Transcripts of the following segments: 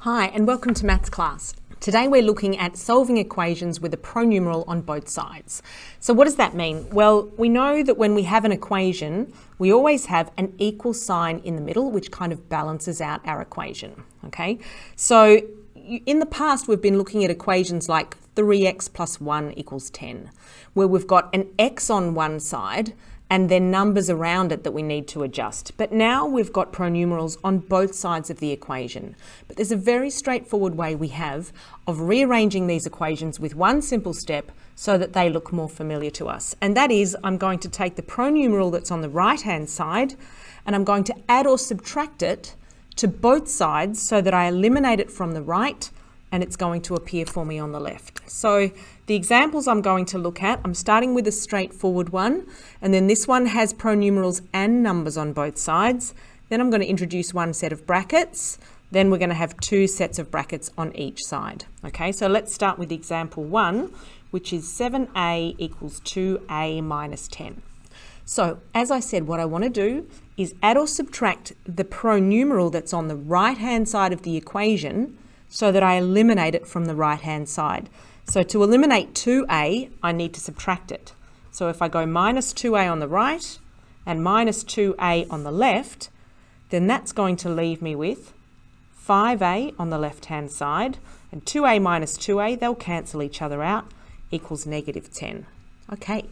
Hi and welcome to Maths class. Today we're looking at solving equations with a pronumeral on both sides. So what does that mean? Well, we know that when we have an equation, we always have an equal sign in the middle, which kind of balances out our equation, okay? So in the past, we've been looking at equations like 3x plus 1 equals 10, where we've got an x on one side and then numbers around it that we need to adjust. But now we've got pronumerals on both sides of the equation. But there's a very straightforward way we have of rearranging these equations with one simple step so that they look more familiar to us. And that is, I'm going to take the pronumeral that's on the right-hand side and I'm going to add or subtract it to both sides so that I eliminate it from the right and it's going to appear for me on the left. So the examples I'm going to look at, I'm starting with a straightforward one, and then this one has pronumerals and numbers on both sides. Then I'm going to introduce one set of brackets. Then we're going to have two sets of brackets on each side. Okay, so let's start with example 1, which is 7a equals 2a minus 10. So as I said, what I want to do is add or subtract the pronumeral that's on the right-hand side of the equation so that I eliminate it from the right-hand side. So to eliminate 2a, I need to subtract it. So if I go minus 2a on the right and minus 2a on the left, then that's going to leave me with 5a on the left-hand side, and 2a minus 2a, they'll cancel each other out, equals negative 10. Okay,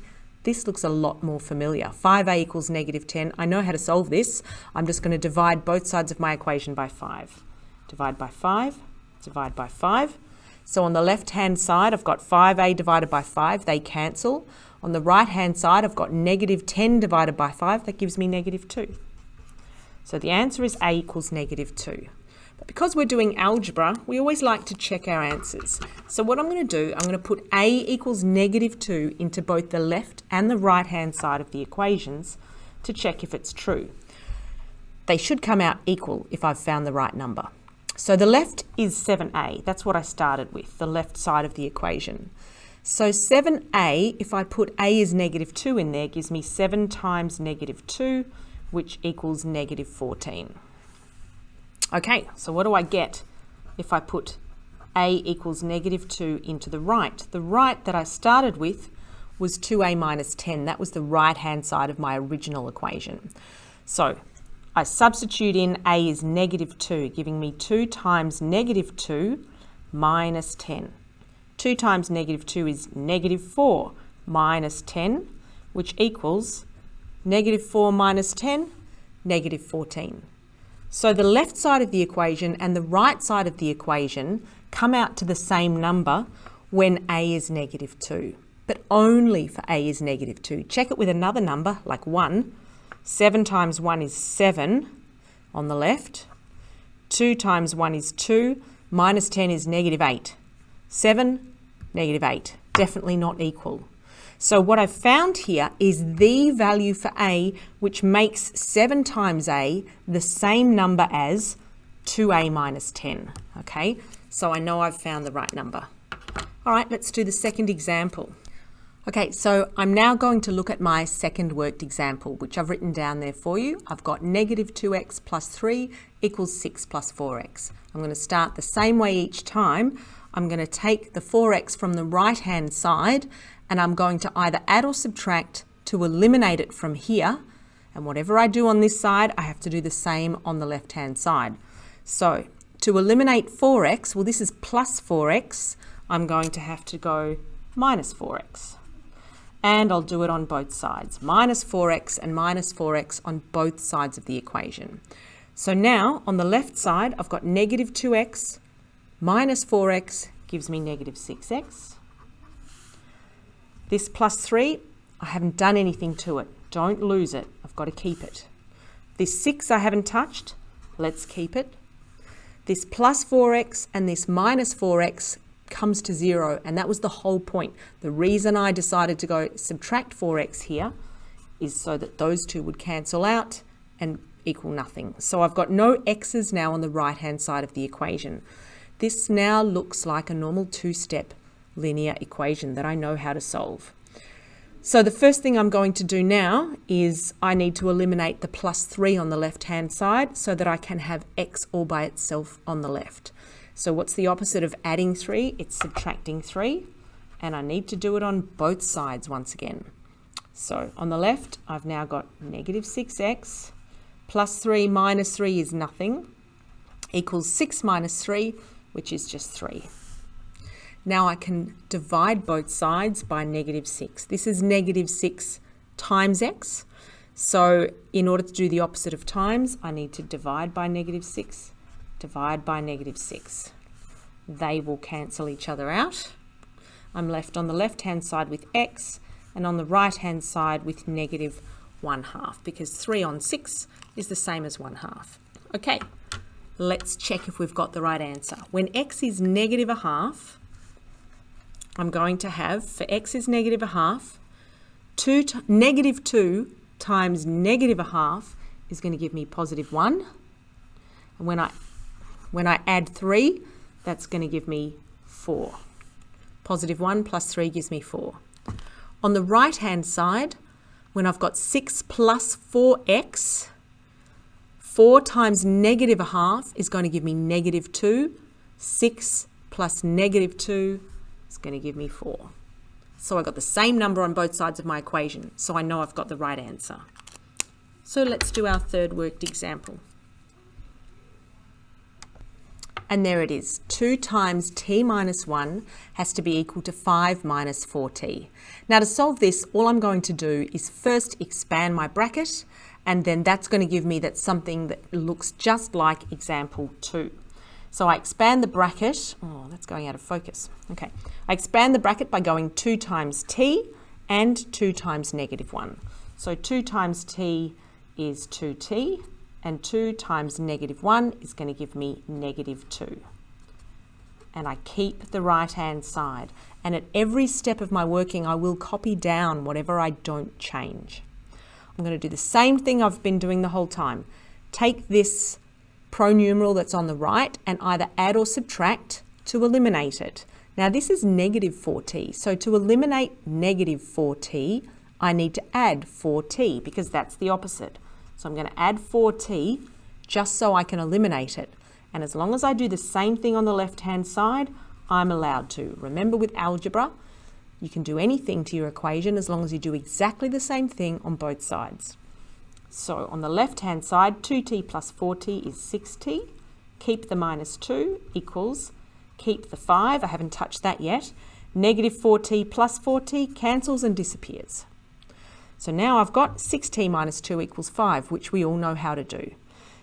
this looks a lot more familiar. 5a equals negative 10. I know how to solve this. I'm just going to divide both sides of my equation by 5. Divide by 5. Divide by 5. So on the left-hand side, I've got 5a divided by 5. They cancel. On the right-hand side, I've got negative 10 divided by 5. That gives me negative 2. So the answer is a equals negative 2. But because we're doing algebra, we always like to check our answers. So what I'm going to do, I'm going to put a equals negative 2 into both the left and the right-hand side of the equations to check if it's true. They should come out equal if I've found the right number. So the left is 7a. That's what I started with, the left side of the equation. So 7a, if I put a is negative 2 in there, gives me 7 times negative 2, which equals negative 14. Okay, so what do I get if I put a equals negative 2 into the right? The right that I started with was 2a minus 10. That was the right-hand side of my original equation. So I substitute in a is negative 2, giving me 2 times negative 2 minus 10. 2 times negative 2 is negative 4 minus 10, which equals negative 4 minus 10, negative 14. So the left side of the equation and the right side of the equation come out to the same number when a is negative 2, but only for a is negative 2. Check it with another number, like 1. 7 times 1 is 7 on the left. 2 times 1 is 2. Minus 10 is negative 8. 7, negative 8. Definitely not equal. So what I've found here is the value for a, which makes 7 times a the same number as 2a minus 10. Okay, so I know I've found the right number. All right, let's do the second example. Okay, so I'm now going to look at my second worked example, which I've written down there for you. I've got negative 2x plus 3 equals 6 plus 4x. I'm going to start the same way each time. I'm going to take the 4x from the right-hand side and I'm going to either add or subtract to eliminate it from here. And whatever I do on this side, I have to do the same on the left-hand side. So to eliminate 4x, well, this is plus 4x. I'm going to have to go minus 4x. And I'll do it on both sides, minus 4x and minus 4x on both sides of the equation. So now on the left side, I've got negative 2x minus 4x gives me negative 6x. This plus 3, I haven't done anything to it. Don't lose it. I've got to keep it. This 6 I haven't touched. Let's keep it. This plus 4x and this minus 4x comes to 0, and that was the whole point. The reason I decided to go subtract 4x here is so that those two would cancel out and equal nothing. So I've got no x's now on the right-hand side of the equation. This now looks like a normal two-step linear equation that I know how to solve. So the first thing I'm going to do now is I need to eliminate the plus 3 on the left-hand side so that I can have x all by itself on the left. So what's the opposite of adding 3? It's subtracting 3. And I need to do it on both sides once again. So on the left, I've now got negative 6x plus 3 minus 3 is nothing, equals 6 minus 3, which is just 3. Now I can divide both sides by negative 6. This is negative 6 times x. So in order to do the opposite of times, I need to divide by negative 6, divide by negative 6. They will cancel each other out. I'm left on the left-hand side with x, and on the right-hand side with negative 1/2, because 3 on 6 is the same as 1/2. Okay, let's check if we've got the right answer. When x is negative 1/2, I'm going to have, for x is negative 1/2, negative 2 times negative 1/2 is going to give me positive 1. And when I add 3, that's going to give me 4. Positive 1 plus 3 gives me 4. On the right-hand side, when I've got 6 plus 4x, 4 times negative 1/2 is going to give me negative 2. 6 plus negative 2 is going to give me 4. So I got the same number on both sides of my equation, so I know I've got the right answer. So let's do our third worked example. And there it is. 2 times t minus 1 has to be equal to 5 minus 4t. Now to solve this, all I'm going to do is first expand my bracket, and then that's going to give me that something that looks just like example 2. So I expand the bracket. Oh, that's going out of focus. Okay. I expand the bracket by going 2 times t and 2 times negative 1. So 2 times t is 2t. And 2 times negative 1 is going to give me negative 2. And I keep the right-hand side. And at every step of my working, I will copy down whatever I don't change. I'm going to do the same thing I've been doing the whole time. Take this pronumeral that's on the right and either add or subtract to eliminate it. Now this is negative 4t. So to eliminate negative 4t, I need to add 4t because that's the opposite. So I'm going to add 4t just so I can eliminate it. And as long as I do the same thing on the left-hand side, I'm allowed to. Remember, with algebra, you can do anything to your equation as long as you do exactly the same thing on both sides. So on the left-hand side, 2t plus 4t is 6t. Keep the minus 2 equals, keep the 5, I haven't touched that yet. Negative 4t plus 4t cancels and disappears. So now I've got 6t minus 2 equals 5, which we all know how to do.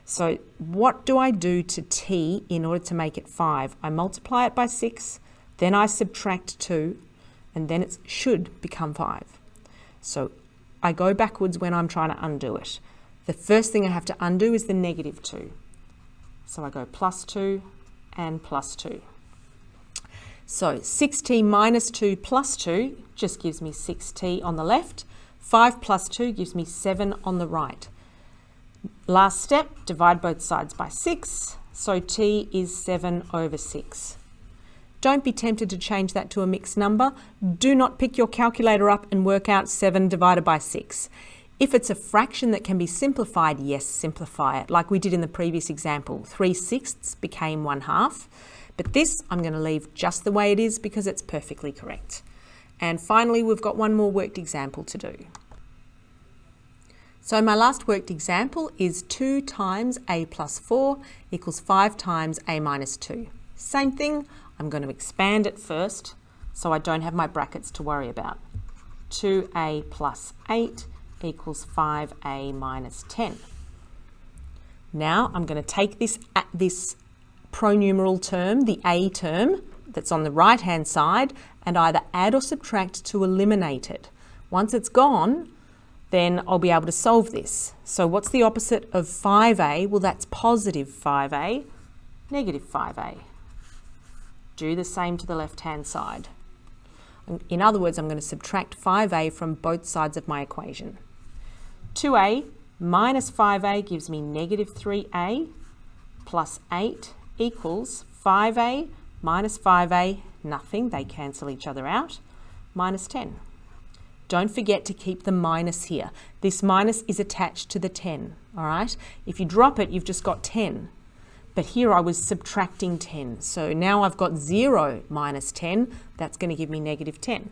So what do I do to t in order to make it 5? I multiply it by 6, then I subtract 2, and then it should become 5. So I go backwards when I'm trying to undo it. The first thing I have to undo is the negative 2. So I go plus 2 and plus 2. So 6t minus 2 plus 2 just gives me 6t on the left. 5 plus 2 gives me 7 on the right. Last step, divide both sides by 6. So t is 7 over 6. Don't be tempted to change that to a mixed number. Do not pick your calculator up and work out 7 divided by 6. If it's a fraction that can be simplified, yes, simplify it, like we did in the previous example. 3/6 became 1/2. But this I'm going to leave just the way it is because it's perfectly correct. And finally, we've got one more worked example to do. So my last worked example is 2 times a plus 4 equals 5 times a minus 2. Same thing, I'm going to expand it first so I don't have my brackets to worry about. 2a plus 8 equals 5a minus 10. Now I'm going to take this pronumeral term, the a term, that's on the right-hand side, and either add or subtract to eliminate it. Once it's gone, then I'll be able to solve this. So what's the opposite of 5a? Well, that's positive 5a, negative 5a. Do the same to the left-hand side. In other words, I'm going to subtract 5a from both sides of my equation. 2a minus 5a gives me negative 3a plus 8 equals 5a minus 5a, nothing, they cancel each other out, minus 10. Don't forget to keep the minus here. This minus is attached to the 10, all right? If you drop it, you've just got 10. But here I was subtracting 10. So now I've got 0 minus 10. That's going to give me negative 10.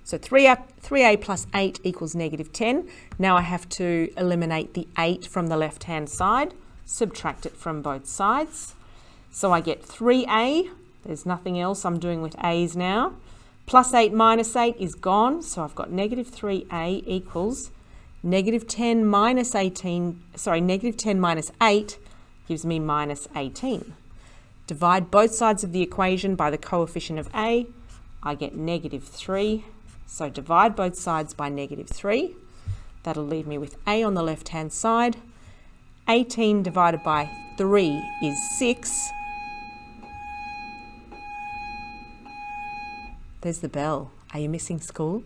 So 3a plus 8 equals negative 10. Now I have to eliminate the 8 from the left-hand side, subtract it from both sides. So I get 3a, there's nothing else I'm doing with a's now, plus 8 minus 8 is gone, so I've got negative 3a equals negative 10 minus 18, negative 10 minus 8 gives me minus 18. Divide both sides of the equation by the coefficient of a, I get negative 3. So divide both sides by negative 3. That'll leave me with a on the left-hand side. 18 divided by 3 is 6. There's the bell. Are you missing school?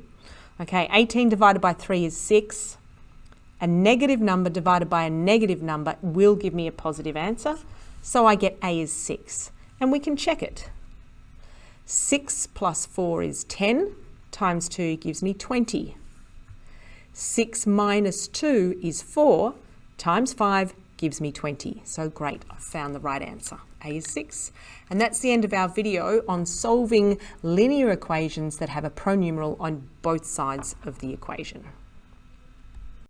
Okay, 18 divided by 3 is 6. A negative number divided by a negative number will give me a positive answer. So I get a is 6. And we can check it. 6 plus 4 is 10. Times 2 gives me 20. 6 minus 2 is 4. Times 5 gives me 20. So great, I've found the right answer. A is 6. And that's the end of our video on solving linear equations that have a pronumeral on both sides of the equation.